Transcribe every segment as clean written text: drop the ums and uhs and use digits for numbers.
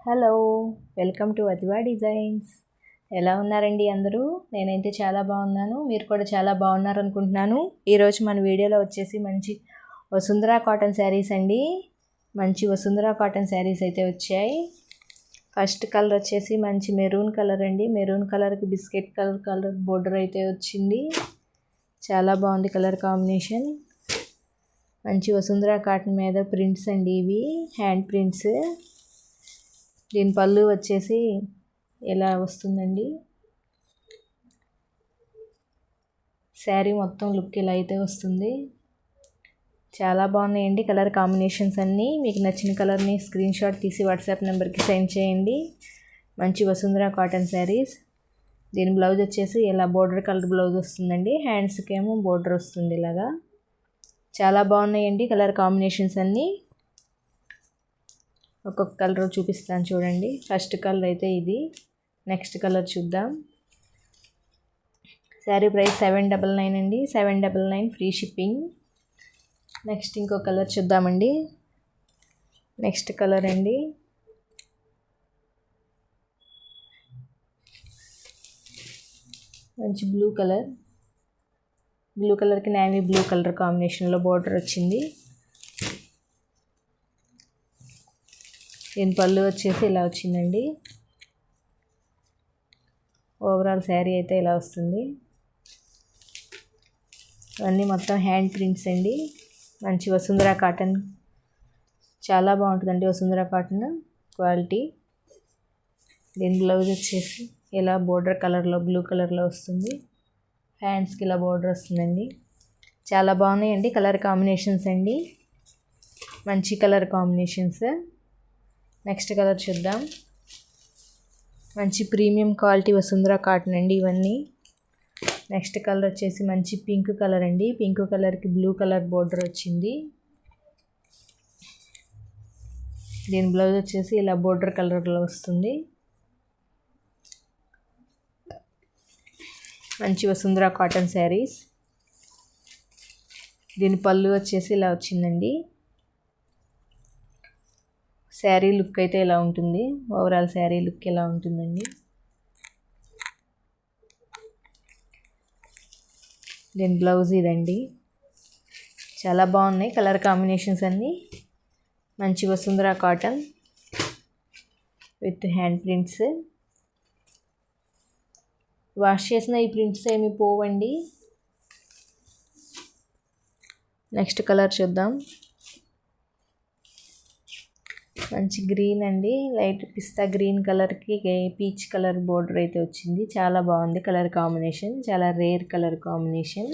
Hello, welcome to Ativa Designs. ఎలా ఉన్నారండి అందరూ? నేనైతే చాలా బాగున్నాను, మీరు కూడా చాలా బాగున్నారు అనుకుంటున్నాను. ఈరోజు మన వీడియోలో వచ్చేసి మంచి వసుంధరా కాటన్ శారీస్ అండి. మంచి వసుంధరా కాటన్ శారీస్ అయితే వచ్చాయి. ఫస్ట్ కలర్ వచ్చేసి మంచి మెరూన్ కలర్ అండి. మెరూన్ కలర్కి బిస్కెట్ కలర్ బోర్డర్ అయితే వచ్చింది. చాలా బాగుంది కలర్ కాంబినేషన్. మంచి వసుంధరా కాటన్ మీద ప్రింట్స్ అండి, ఇవి హ్యాండ్ ప్రింట్స్. దీని పళ్ళు వచ్చేసి ఇలా వస్తుందండి. శారీ మొత్తం లుక్ ఇలా అయితే వస్తుంది. చాలా బాగున్నాయండి కలర్ కాంబినేషన్స్ అన్నీ. మీకు నచ్చిన కలర్ని స్క్రీన్ షాట్ తీసి వాట్సాప్ నెంబర్కి సెండ్ చేయండి. మంచి వసుంధరా కాటన్ శారీస్. దీని బ్లౌజ్ వచ్చేసి ఇలా బోర్డర్ కలర్ బ్లౌజ్ వస్తుందండి. హ్యాండ్స్కి ఏమో బోర్డర్ వస్తుంది ఇలాగా. చాలా బాగున్నాయండి కలర్ కాంబినేషన్స్ అన్నీ. ఒక్కొక్క కలర్ చూపిస్తాను చూడండి. ఫస్ట్ కలర్ అయితే ఇది. నెక్స్ట్ కలర్ చూద్దాం. శారీ ప్రైస్ 799 అండి. 799 ఫ్రీ షిప్పింగ్. నెక్స్ట్ ఇంకో కలర్ చూద్దామండి. నెక్స్ట్ కలర్ అండి. మంచి బ్లూ కలర్. బ్లూ కలర్కి నేవీ బ్లూ కలర్ కాంబినేషన్లో బోర్డర్ వచ్చింది. దీని పళ్ళు వచ్చేసి ఇలా వచ్చిందండి. ఓవరాల్ శారీ అయితే ఇలా వస్తుంది. అన్నీ మొత్తం హ్యాండ్ ప్రింట్స్ అండి. మంచి వసుంధరా కాటన్. చాలా బాగుంటుందండి వసుంధరా కాటన్ క్వాలిటీ. దీని బ్లౌజ్ వచ్చేసి ఇలా బోర్డర్ కలర్లో బ్లూ కలర్లో వస్తుంది. హ్యాండ్స్కి ఇలా బోర్డర్ వస్తుందండి. చాలా బాగున్నాయండి కలర్ కాంబినేషన్స్ అండి. మంచి కలర్ కాంబినేషన్స్. నెక్స్ట్ కలర్ చూద్దాం. మంచి ప్రీమియం క్వాలిటీ వసుంధరా కాటన్ అండి ఇవన్నీ. నెక్స్ట్ కలర్ వచ్చేసి మంచి పింక్ కలర్ అండి. పింక్ కలర్కి బ్లూ కలర్ బోర్డర్ వచ్చింది. దీని బ్లౌజ్ వచ్చేసి ఇలా బోర్డర్ కలర్లో వస్తుంది. మంచి వసుంధరా కాటన్ శారీస్. దీని పళ్ళు వచ్చేసి ఇలా వచ్చిందండి. శారీ లుక్ అయితే ఇలా ఉంటుంది. ఓవరాల్ శారీ లుక్ ఎలా ఉంటుందండి. దీని బ్లౌజ్ ఇదండి. చాలా బాగున్నాయి కలర్ కాంబినేషన్స్ అన్నీ. మంచి Vasundhara cotton with hand prints. Wash చేసిన ఈ ప్రింట్స్ ఏమి పోవండి. నెక్స్ట్ కలర్ చూద్దాం. మంచి గ్రీన్ అండి. లైట్ పిస్తా గ్రీన్ కలర్కి పీచ్ కలర్ బోర్డర్ అయితే వచ్చింది. చాలా బాగుంది కలర్ కాంబినేషన్. చాలా రేర్ కలర్ కాంబినేషన్.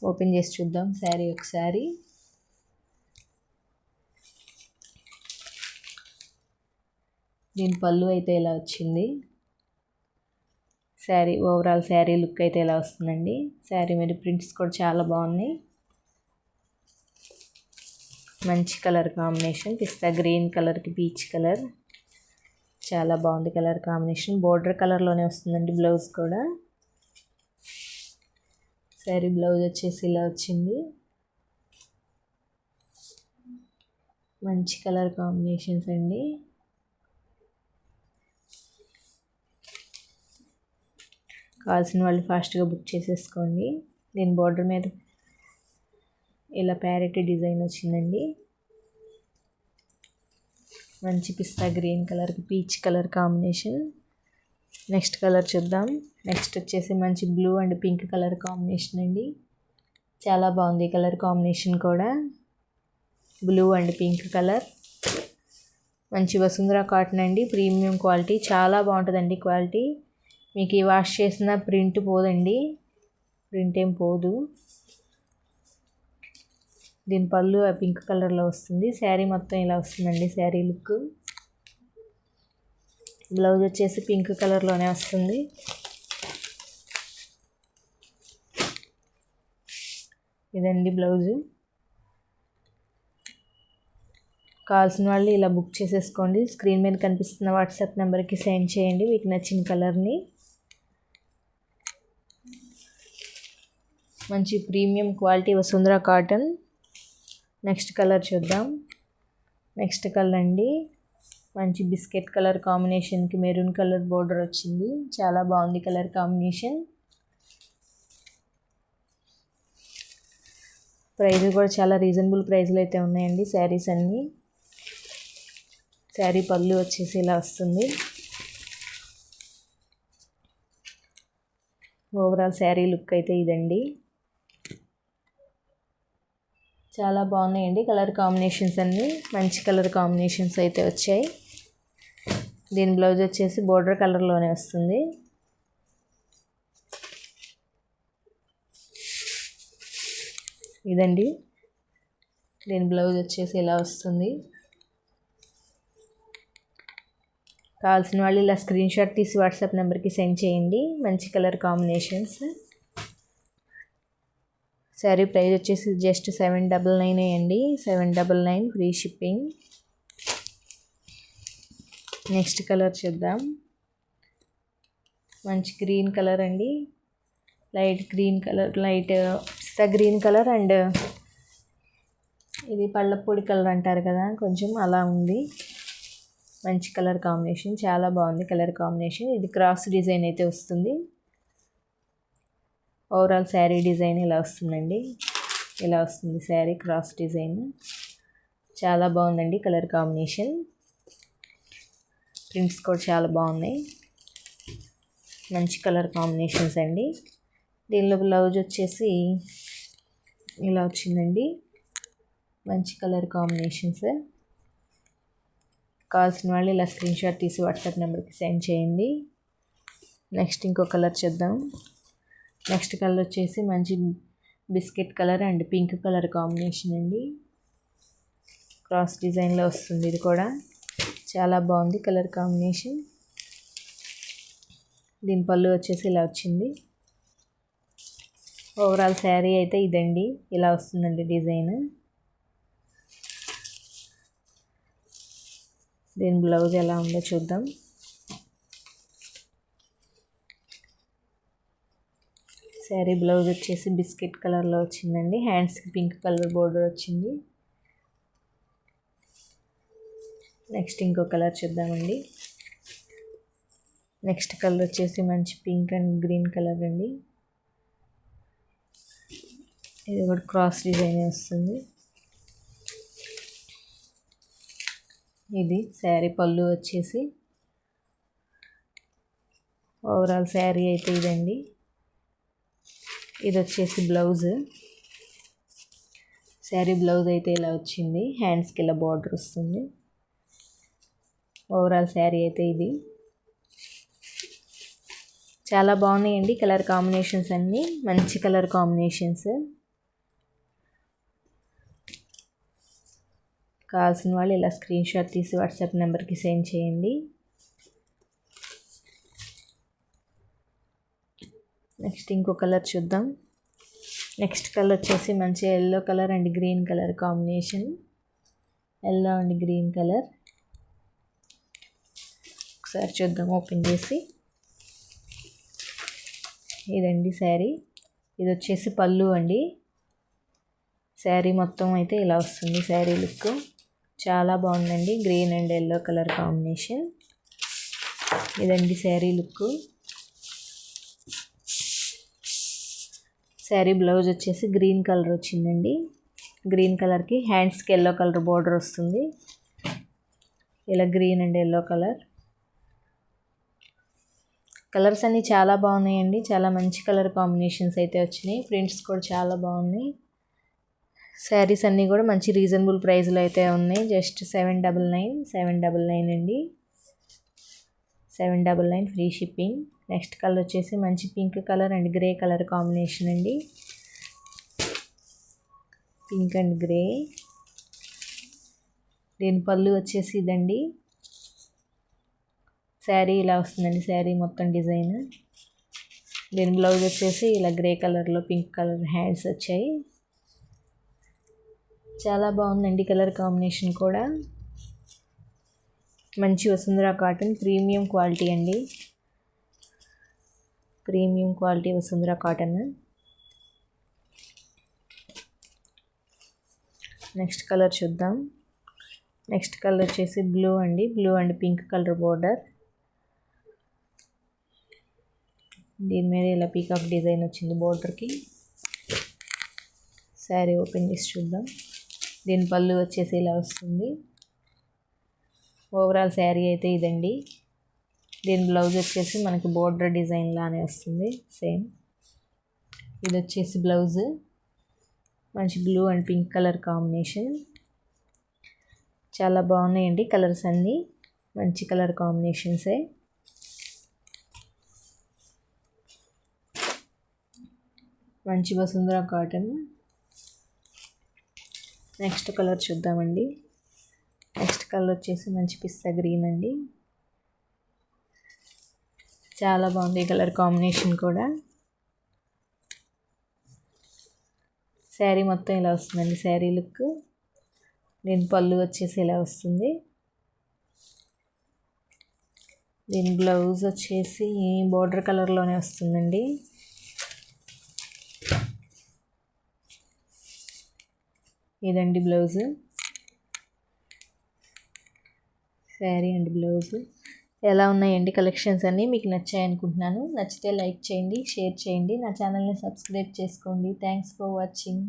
ఓపెన్ చేసి చూద్దాం శారీ ఒకసారి. దీని పళ్ళు అయితే ఇలా వచ్చింది. శారీ ఓవరాల్ శారీ లుక్ అయితే ఇలా వస్తుందండి. శారీ మీద ప్రింట్స్ కూడా చాలా బాగున్నాయి. మంచి కలర్ కాంబినేషన్. పిస్తా గ్రీన్ కలర్కి పీచ్ కలర్. చాలా బాగుంది కలర్ కాంబినేషన్. బోర్డర్ కలర్లోనే వస్తుందండి బ్లౌజ్ కూడా. శారీ బ్లౌజ్ వచ్చేసి ఇలా వచ్చింది. మంచి కలర్ కాంబినేషన్స్ అండి. కావాల్సిన వాళ్ళు ఫాస్ట్గా బుక్ చేసేసుకోండి. దీని బోర్డర్ మీద ఇలా ప్యారెట్ డిజైన్ వచ్చిందండి. మంచి పిస్తా గ్రీన్ కలర్కి peach colour combination. Next colour చూద్దాం. నెక్స్ట్ వచ్చేసి మంచి blue and pink colour combination అండి. చాలా బాగుంది కలర్ కాంబినేషన్ కూడా. Blue and pink colour. మంచి వసుంధరా కాటన్ అండి. Premium quality. చాలా బాగుంటుందండి క్వాలిటీ. మీకు ఈ వాష్ చేసిన ప్రింట్ పోదండి. ప్రింట్ ఏం పోదు. దీని పళ్ళు పింక్ కలర్లో వస్తుంది. శారీ మొత్తం ఇలా వస్తుందండి శారీ లుక్. బ్లౌజ్ వచ్చేసి పింక్ కలర్లోనే వస్తుంది. ఇదండి బ్లౌజు. కావాల్సిన వాళ్ళు ఇలా బుక్ చేసేసుకోండి. స్క్రీన్ మీద కనిపిస్తున్న వాట్సాప్ నెంబర్కి సెండ్ చేయండి మీకు నచ్చిన కలర్ని. మంచి premium quality Vasundhara cotton. Next colour చూద్దాం. నెక్స్ట్ కలర్ అండి మంచి బిస్కెట్ కలర్ కాంబినేషన్కి మెరూన్ కలర్ బోర్డర్ వచ్చింది. చాలా బాగుంది కలర్ కాంబినేషన్. ప్రైస్ కూడా చాలా రీజనబుల్ ప్రైస్లో అయితే ఉన్నాయండి శారీస్ అన్నీ. శారీ పళ్ళు వచ్చేసి ఇలా వస్తుంది. ఓవరాల్ శారీ లుక్ అయితే ఇదండి. చాలా బాగున్నాయండి కలర్ కాంబినేషన్స్ అన్నీ. మంచి కలర్ కాంబినేషన్స్ అయితే వచ్చాయి. దీని బ్లౌజ్ వచ్చేసి బోర్డర్ కలర్లోనే వస్తుంది. ఇదండి దీని బ్లౌజ్ వచ్చేసి ఇలా వస్తుంది. కావాల్సిన వాళ్ళు ఇలా స్క్రీన్ షాట్ తీసి వాట్సాప్ నెంబర్కి సెండ్ చేయండి. మంచి కలర్ కాంబినేషన్స్. శారీ ప్రైస్ వచ్చేసి జస్ట్ 799 అండి. 799 ఫ్రీ షిప్పింగ్. నెక్స్ట్ కలర్ చూద్దాం. మంచి గ్రీన్ కలర్ అండి. Light green colour, light pista green colour and ఇది పళ్ళపొడి కలర్ అంటారు కదా, కొంచెం అలా ఉంది. మంచి కలర్ కాంబినేషన్, చాలా బాగుంది కలర్ కాంబినేషన్. ఇది క్రాస్ డిజైన్ అయితే వస్తుంది. ఓవరాల్ శారీ డిజైన్ ఇలా వస్తుందండి. ఇలా వస్తుంది శారీ క్రాస్ డిజైన్. చాలా బాగుందండి కలర్ కాంబినేషన్. ప్రింట్స్ కూడా చాలా బాగున్నాయి. మంచి కలర్ కాంబినేషన్స్ అండి. దీనిలో బ్లౌజ్ వచ్చేసి ఇలా వచ్చిందండి. మంచి కలర్ కాంబినేషన్స్. కావాల్సిన వాళ్ళు ఇలా స్క్రీన్ షాట్ తీసి వాట్సాప్ నెంబర్కి సెండ్ చేయండి. నెక్స్ట్ ఇంకో కలర్ చూద్దాం. నెక్స్ట్ కలర్ వచ్చేసి మంచి biscuit colour and pink colour combination అండి. క్రాస్ డిజైన్లో వస్తుంది. ఇది కూడా చాలా బాగుంది కలర్ కాంబినేషన్. దీని పళ్ళు వచ్చేసి ఇలా వచ్చింది. ఓవరాల్ శారీ అయితే ఇదండి. ఇలా వస్తుందండి డిజైన్. దీని బ్లౌజ్ ఎలా ఉందో చూద్దాం. శారీ బ్లౌజ్ వచ్చేసి బిస్కెట్ కలర్లో వచ్చిందండి. హ్యాండ్స్కి పింక్ కలర్ బోర్డర్ వచ్చింది. నెక్స్ట్ ఇంకో కలర్ చూద్దామండి. నెక్స్ట్ కలర్ వచ్చేసి మంచి పింక్ అండ్ గ్రీన్ కలర్ అండి. ఇది కూడా క్రాస్ డిజైన్ వస్తుంది. ఇది శారీ పళ్ళు వచ్చేసి. ఓవరాల్ శారీ అయితే ఇదండి. ఇది వచ్చేసి బ్లౌజ్. శారీ బ్లౌజ్ అయితే ఇలా వచ్చింది. హ్యాండ్స్కి ఇలా బార్డర్ వస్తుంది. ఓవరాల్ శారీ అయితే ఇది. చాలా బాగున్నాయండి కలర్ కాంబినేషన్స్ అన్నీ. మంచి కలర్ కాంబినేషన్స్. కావాల్సిన వాళ్ళు ఇలా స్క్రీన్ షాట్ తీసి వాట్సాప్ నెంబర్కి సెండ్ చేయండి. నెక్స్ట్ ఇంకో కలర్ చూద్దాం. నెక్స్ట్ కలర్ వచ్చేసి మంచి yellow colour and green colour combination. Yellow and green colour. ఒకసారి చూద్దాం ఓపెన్ చేసి. ఇదండి శారీ. ఇది వచ్చేసి పళ్ళు అండి. శారీ మొత్తం అయితే ఇలా వస్తుంది శారీ లుక్. చాలా బాగుందండి. Green and yellow colour combination. ఇదండి శారీ లుక్. శారీ బ్లౌజ్ వచ్చేసి గ్రీన్ కలర్ వచ్చిందండి. గ్రీన్ కలర్కి హ్యాండ్స్కి ఎల్లో కలర్ బోర్డర్ వస్తుంది. ఇలా green and yellow colour. Colours అన్నీ చాలా బాగున్నాయండి. చాలా మంచి కలర్ కాంబినేషన్స్ అయితే వచ్చినాయి. ప్రింట్స్ కూడా చాలా బాగున్నాయి. శారీస్ అన్నీ కూడా మంచి రీజనబుల్ ప్రైస్లో అయితే ఉన్నాయి. జస్ట్ 799 అండి. 799 ఫ్రీ షిప్పింగ్. నెక్స్ట్ కలర్ వచ్చేసి మంచి pink colour and grey colour combination అండి. Pink and grey. దీని పళ్ళు వచ్చేసి ఇదండి. శారీ ఇలా వస్తుందండి. శారీ మొత్తం డిజైన్. దీని బ్లౌజ్ వచ్చేసి ఇలా గ్రే కలర్లో పింక్ కలర్ హ్యాండ్స్ వచ్చాయి. చాలా బాగుందండి కలర్ కాంబినేషన్ కూడా. మంచి వసుంధరా కాటన్ ప్రీమియం క్వాలిటీ అండి. Premium quality Vasundhara cotton. Next colour చూద్దాం. నెక్స్ట్ కలర్ వచ్చేసి బ్లూ అండి, blue and pink colour border. దీని మీద ఇలా పీకాక్ డిజైన్ వచ్చింది బోర్డర్కి. శారీ ఓపెన్ చేసి చూద్దాం. దీని పళ్ళు వచ్చేసి ఇలా వస్తుంది. ఓవరాల్ శారీ అయితే ఇదండి. దీని బ్లౌజ్ వచ్చేసి మనకి బోర్డర్ డిజైన్ లానే వస్తుంది సేమ్. ఇది వచ్చేసి బ్లౌజ్, మంచి blue and pink colour combination. చాలా బాగున్నాయండి కలర్స్ అన్నీ, మంచి కలర్ కాంబినేషన్సే. మంచి వసుంధర కాటన్. నెక్స్ట్ కలర్ చూద్దామండి. నెక్స్ట్ కలర్ వచ్చేసి మంచి పిస్తా గ్రీన్ అండి. చాలా బాగుంది ఈ కలర్ కాంబినేషన్ కూడా. శారీ మొత్తం ఇలా వస్తుందండి శారీ లుక్. దీని పళ్ళు వచ్చేసి ఇలా వస్తుంది. దీని బ్లౌజ్ వచ్చేసి బోర్డర్ కలర్లోనే వస్తుందండి. ఇదండి బ్లౌజ్, శారీ అండ్ బ్లౌజ్. ఎలా ఉన్నాయండి కలెక్షన్స్ అన్నీ? మీకు నచ్చాయి అనుకుంటున్నాను. నచ్చితే లైక్ చేయండి, షేర్ చేయండి, నా ఛానల్ని సబ్స్క్రైబ్ చేసుకోండి. Thanks for watching.